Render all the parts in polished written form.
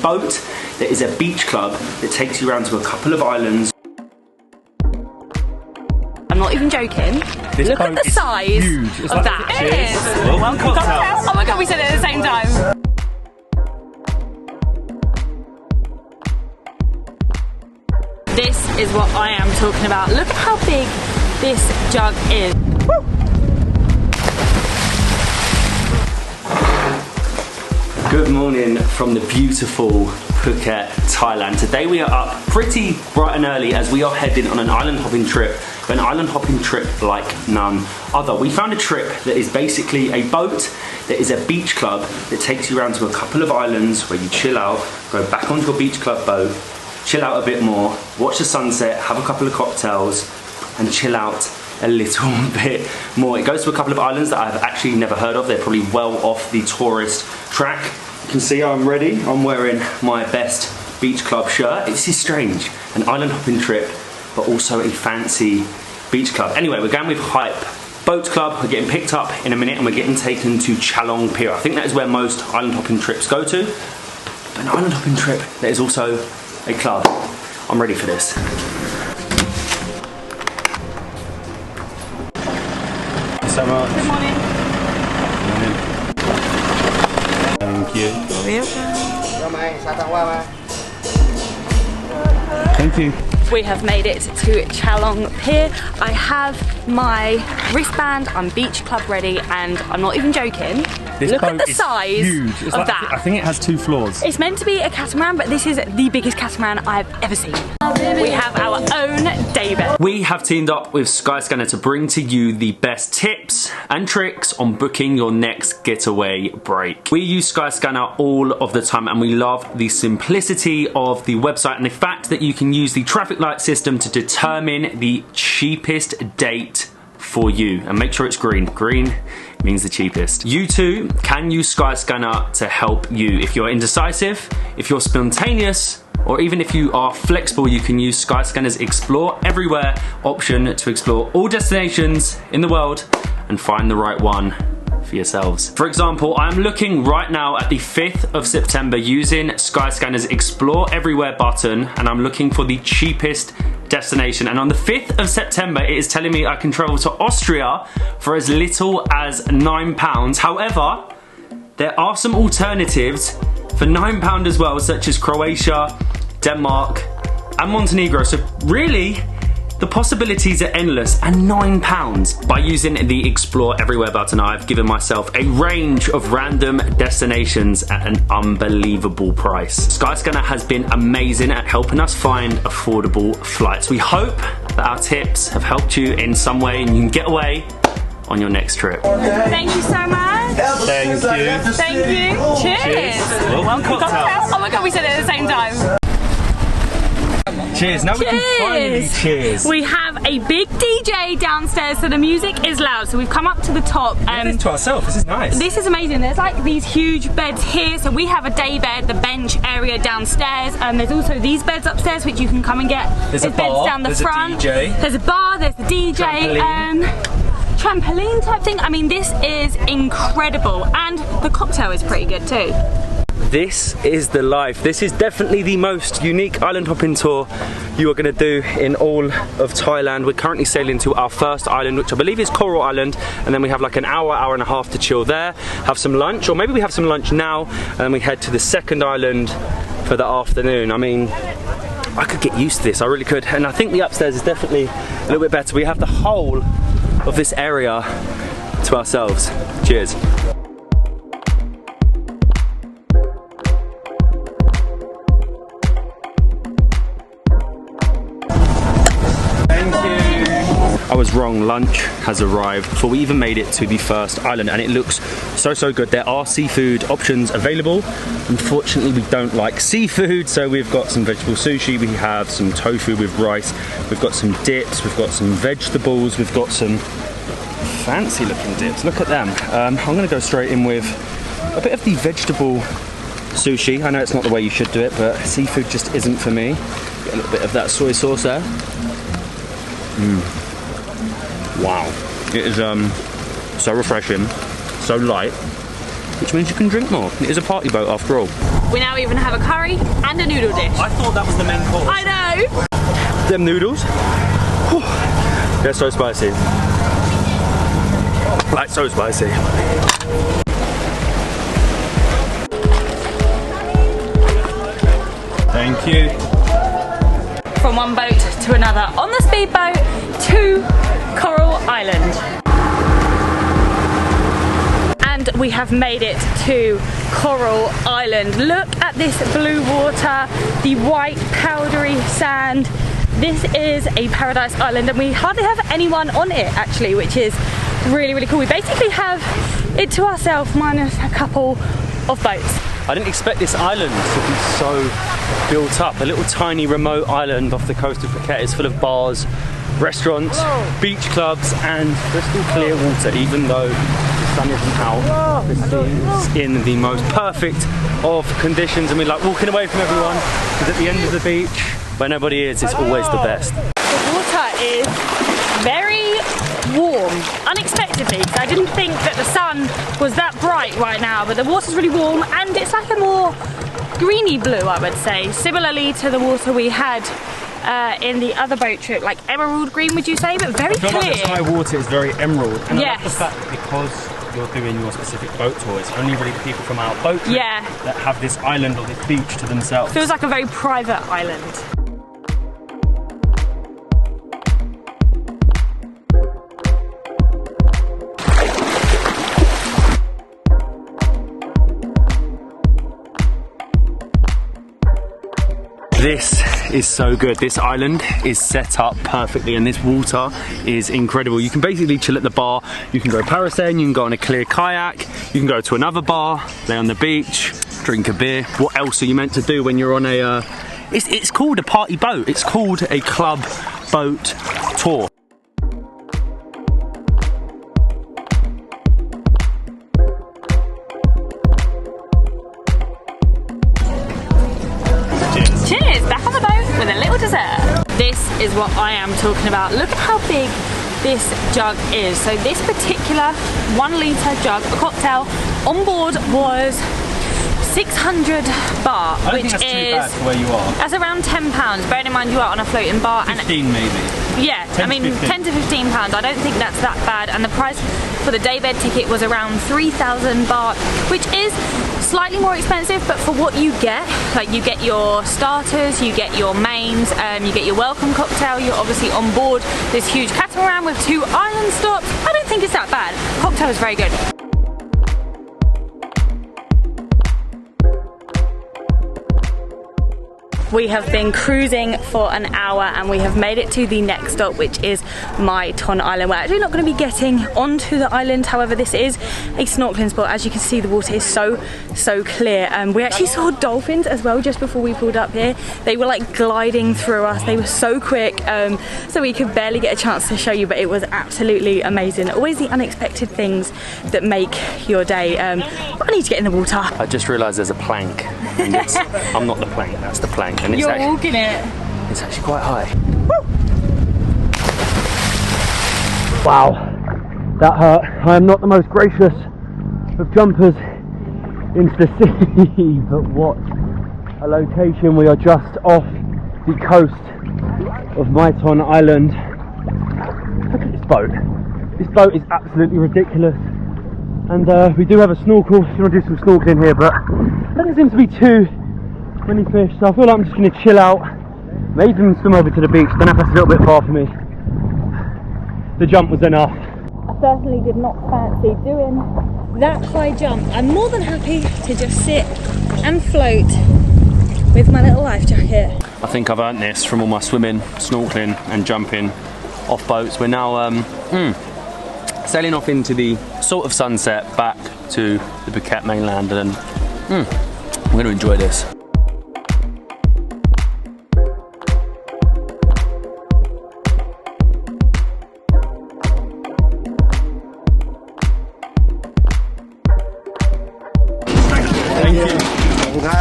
Boat that is a beach club that takes you around to a couple of islands. I'm not even joking. Look at the size of like that. It is. Welcome cocktails. Oh my god, we said it at the same time. This is what I am talking about. Look at how big this jug is. Woo! Good morning from the beautiful Phuket, Thailand. Today we are up pretty bright and early as we are heading on an island hopping trip. An island hopping trip like none other. We found a trip that is basically a boat that is a beach club that takes you around to a couple of islands where you chill out, go back onto a beach club boat, chill out a bit more, watch the sunset, have a couple of cocktails and chill out a little bit more. It goes to a couple of islands that I've actually never heard of. They're probably well off the tourist track. You can see I'm ready. I'm wearing my best beach club shirt. This is strange, an island hopping trip, but also a fancy beach club. Anyway, we're going with Hype Boat Club. We're getting picked up in a minute and we're getting taken to Chalong Pier. I think that is where most island hopping trips go to. But an island hopping trip that is also a club. I'm ready for this. Thank you so much. Good morning. Thank you. Thank you. We have made it to Chalong Pier. I have my wristband, I'm beach club ready, and I'm not even joking. Look at the size of that. I think it has 2 floors. It's meant to be a catamaran, but this is the biggest catamaran I've ever seen. We have our own daybed. We have teamed up with Skyscanner to bring to you the best tips and tricks on booking your next getaway break. We use Skyscanner all of the time and we love the simplicity of the website and the fact that you can use the traffic light system to determine the cheapest date for you. And make sure it's green. Green means the cheapest. You too can use Skyscanner to help you. If you're indecisive, if you're spontaneous, or even if you are flexible, you can use Skyscanner's Explore Everywhere option to explore all destinations in the world and find the right one for yourselves. For example, I'm looking right now at the 5th of September using Skyscanner's Explore Everywhere button and I'm looking for the cheapest destination, and on the 5th of September it is telling me I can travel to Austria for as little as £9. However, there are some alternatives for £9 as well, such as Croatia, Denmark and Montenegro. So really the possibilities are endless, and £9. By using the Explore Everywhere button, I've given myself a range of random destinations at an unbelievable price. Skyscanner has been amazing at helping us find affordable flights. We hope that our tips have helped you in some way and you can get away on your next trip. Thank you so much. Thank you. Thank you. Cheers. Welcome cocktails. Oh my god, we said it at the same time. Cheers. Now we can finally cheers. We have a big DJ downstairs, so the music is loud. So we've come up to the top. To ourselves. This is nice. This is amazing. There's like these huge beds here. So we have a day bed, the bench area downstairs, and there's also these beds upstairs which you can come and get. There's a bar, beds down the front. A DJ. There's a bar. There's the DJ. Trampoline type thing. I mean, this is incredible, and the cocktail is pretty good too. This is the life. This is definitely the most unique island hopping tour you are going to do in all of Thailand. We're currently sailing to our first island, which I believe is Coral Island, and then we have like an hour, hour and a half to chill there, have some lunch, or maybe we have some lunch now, and then we head to the second island for the afternoon. I mean, I could get used to this, I really could, and I think the upstairs is definitely a little bit better. We have the whole of this area to ourselves. Cheers. I was wrong, lunch has arrived before we even made it to the first island and it looks so good. There are seafood options available. Unfortunately we don't like seafood, so we've got some vegetable sushi, we have some tofu with rice, we've got some dips, we've got some vegetables, we've got some fancy looking dips, look at them. I'm going to go straight in with a bit of the vegetable sushi. I know it's not the way you should do it, but seafood just isn't for me. Get a little bit of that soy sauce there. Wow, it is so refreshing, so light. which means you can drink more. It is a party boat after all. We now even have a curry and a noodle dish. I thought that was the main course. I know! Them noodles, whew, they're so spicy. Like, so spicy. Thank you. From one boat to another on the speedboat to Coral Island. And we have made it to Coral Island. Look at this blue water, the white powdery sand. This is a paradise island and we hardly have anyone on it actually, which is really, really cool. We basically have it to ourselves minus a couple of boats. I didn't expect this island to be so built up. A little tiny remote island off the coast of Phuket is full of bars, restaurants, beach clubs and crystal clear water, even though the sun isn't out. The sea is in the most perfect of conditions and we like walking away from everyone because at the end of the beach, where nobody is, it's always the best. The water is very warm, unexpectedly, because I didn't think that the sun was that bright right now, but the water's really warm and it's like a more greeny blue, I would say, similarly to the water we had in the other boat trip, like emerald green, would you say, but very clear. Like the Thai water is very emerald, and yes. I like the fact that because you're doing your specific boat tour, it's only really people from our boat trip that have this island or this beach to themselves. Feels like a very private island. This is so good. This island is set up perfectly and this water is incredible. You can basically chill at the bar, you can go parasailing, you can go on a clear kayak, you can go to another bar, lay on the beach, drink a beer. What else are you meant to do when you're on a... It's called a party boat. It's called a club boat tour. This is what I am talking about. Look at how big this jug is. So this particular 1 litre jug, a cocktail, on board was 600 baht, I don't think that's too bad for where you are. That's around £10. Bearing in mind you are on a floating bar. 15 and maybe. Yeah, I mean 10 to 15 pounds. I don't think that's that bad. And the price for the daybed ticket was around 3,000 baht, which is slightly more expensive, but for what you get, like you get your starters, you get your mains, you get your welcome cocktail, you're obviously on board this huge catamaran with 2 island stops. I don't think it's that bad. Cocktail is very good. We have been cruising for an hour and we have made it to the next stop, which is My Ton Island. We're actually not going to be getting onto the island, however this is a snorkeling spot. As you can see, the water is so clear. We actually saw dolphins as well just before we pulled up here. They were like gliding through us, they were so quick, so we could barely get a chance to show you, but it was absolutely amazing. Always the unexpected things that make your day. I need to get in the water. I just realised there's a plank and I'm not the plank, that's the plank. And it's You're walking it. It's actually quite high. Woo! Wow, that hurt. I am not the most gracious of jumpers into the sea, but what a location. We are just off the coast of My Ton Island. Look at this boat. This boat is absolutely ridiculous. And we do have a snorkel if you want to do some snorkeling here, but there doesn't seem to be too many fish, so I feel like I'm just going to chill out, maybe even swim over to the beach. Don't know if that's a little bit far for me. The jump was enough. I certainly did not fancy doing that high jump. I'm more than happy to just sit and float with my little life jacket. I think I've earned this from all my swimming, snorkeling and jumping off boats. We're now sailing off into the sort of sunset back to the Phuket mainland, and I'm going to enjoy this.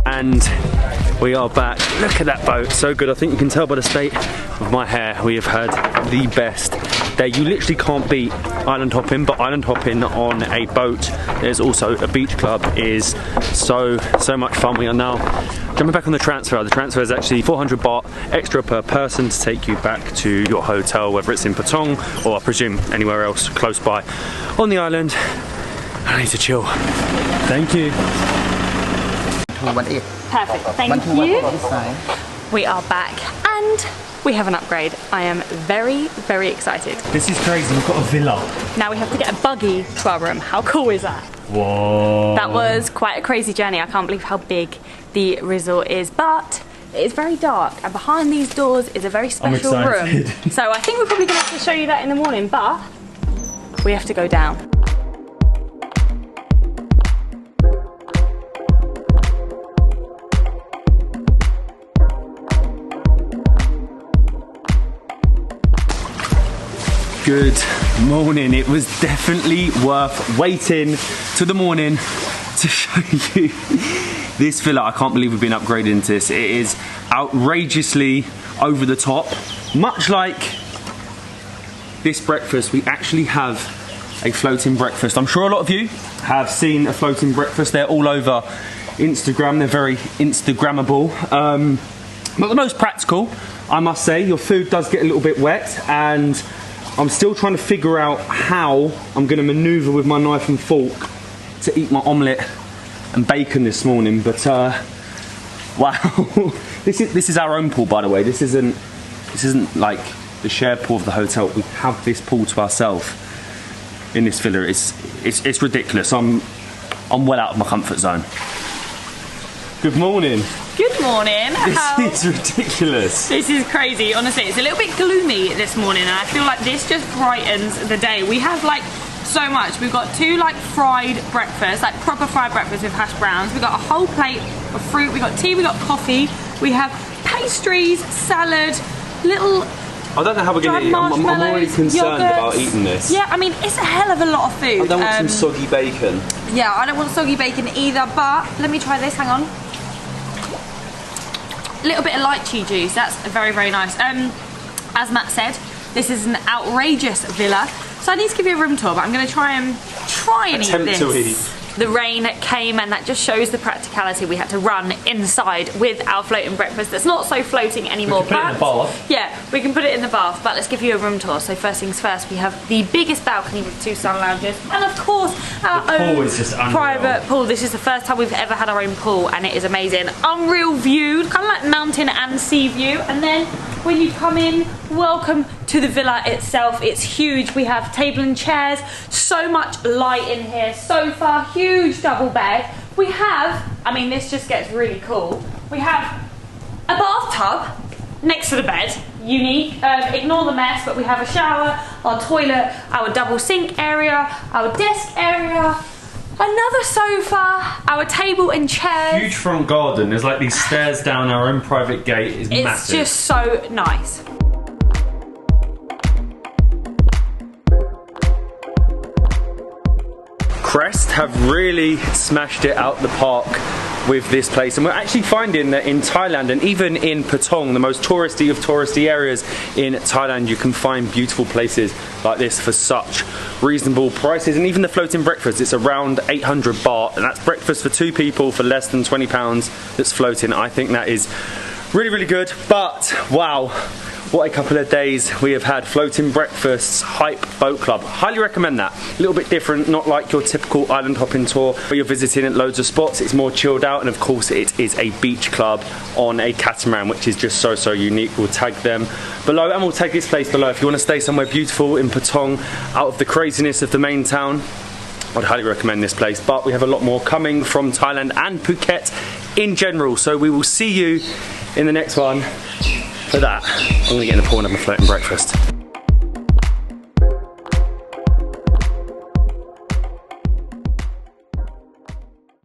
And we are back. Look at that boat, so good. I think you can tell by the state of my hair we have had the best day. You literally can't beat island hopping, but island hopping on a boat, there's also a beach club, is so much fun. We are now jumping back on the transfer. The transfer is actually 400 baht extra per person to take you back to your hotel, whether it's in Patong or I presume anywhere else close by on the island. I need to chill. Thank you. Perfect, thank you. We are back and we have an upgrade. I am very excited. This is crazy, we've got a villa. Now we have to get a buggy to our room. How cool is that? Whoa. That was quite a crazy journey. I can't believe how big the resort is, but it is very dark and behind these doors is a very special room. So I think we're probably going to have to show you that in the morning, but we have to go down. Good morning. It was definitely worth waiting to the morning to show you this villa. I can't believe we've been upgraded into this. It is outrageously over the top. Much like this breakfast, we actually have a floating breakfast. I'm sure a lot of you have seen a floating breakfast. They're all over Instagram. They're very Instagrammable. Not the most practical, I must say. Your food does get a little bit wet, and I'm still trying to figure out how I'm going to manoeuvre with my knife and fork to eat my omelette and bacon this morning. But wow, this is our own pool, by the way. This isn't like the shared pool of the hotel. We have this pool to ourselves in this villa. It's ridiculous. I'm well out of my comfort zone. Good morning. Good morning. This is ridiculous. This is crazy, honestly. It's a little bit gloomy this morning and I feel like this just brightens the day. We have like so much. We've got 2 like fried breakfasts, like proper fried breakfast with hash browns. We've got a whole plate of fruit. We've got tea, we've got coffee. We have pastries, salad, little I don't know how we're going to eat. I'm already concerned about eating this. Yeah, I mean, it's a hell of a lot of food. I don't want some soggy bacon. Yeah, I don't want soggy bacon either, but let me try this, hang on. A little bit of lychee juice, that's very nice. As Matt said, this is an outrageous villa, so I need to give you a room tour, but I'm going to try and eat this. The rain came and that just shows the practicality. We had to run inside with our floating breakfast that's not so floating anymore. We can put it in the bath. Yeah, we can put it in the bath, but let's give you a room tour. So first things first, we have the biggest balcony with 2 sun lounges and of course our own private pool. This is the first time we've ever had our own pool and it is amazing. Unreal view, kind of like mountain and sea view. And then when you come in, welcome to the villa itself. It's huge. We have table and chairs, so much light in here, sofa, huge double bed. We have, I mean, this just gets really cool. We have a bathtub next to the bed, unique. Ignore the mess, but we have a shower, our toilet, our double sink area, our desk area, another sofa, our table and chairs. Huge front garden. There's like these stairs down our own private gate. It's massive. It's just so nice. Crest have really smashed it out the park with this place, and we're actually finding that in Thailand and even in Patong, the most touristy of touristy areas in Thailand, you can find beautiful places like this for such reasonable prices. And even the floating breakfast, it's around 800 baht, and that's breakfast for 2 people for less than £20 that's floating. I think that is really good. But wow, what a couple of days we have had. Floating breakfasts, Hype Boat Club. Highly recommend that. A little bit different, not like your typical island hopping tour where you're visiting at loads of spots. It's more chilled out, and of course it is a beach club on a catamaran, which is just so unique. We'll tag them below and we'll tag this place below. If you want to stay somewhere beautiful in Patong, out of the craziness of the main town, I'd highly recommend this place. But we have a lot more coming from Thailand and Phuket in general, so we will see you in the next one. For that, I'm going to get in the pool and have a floating breakfast.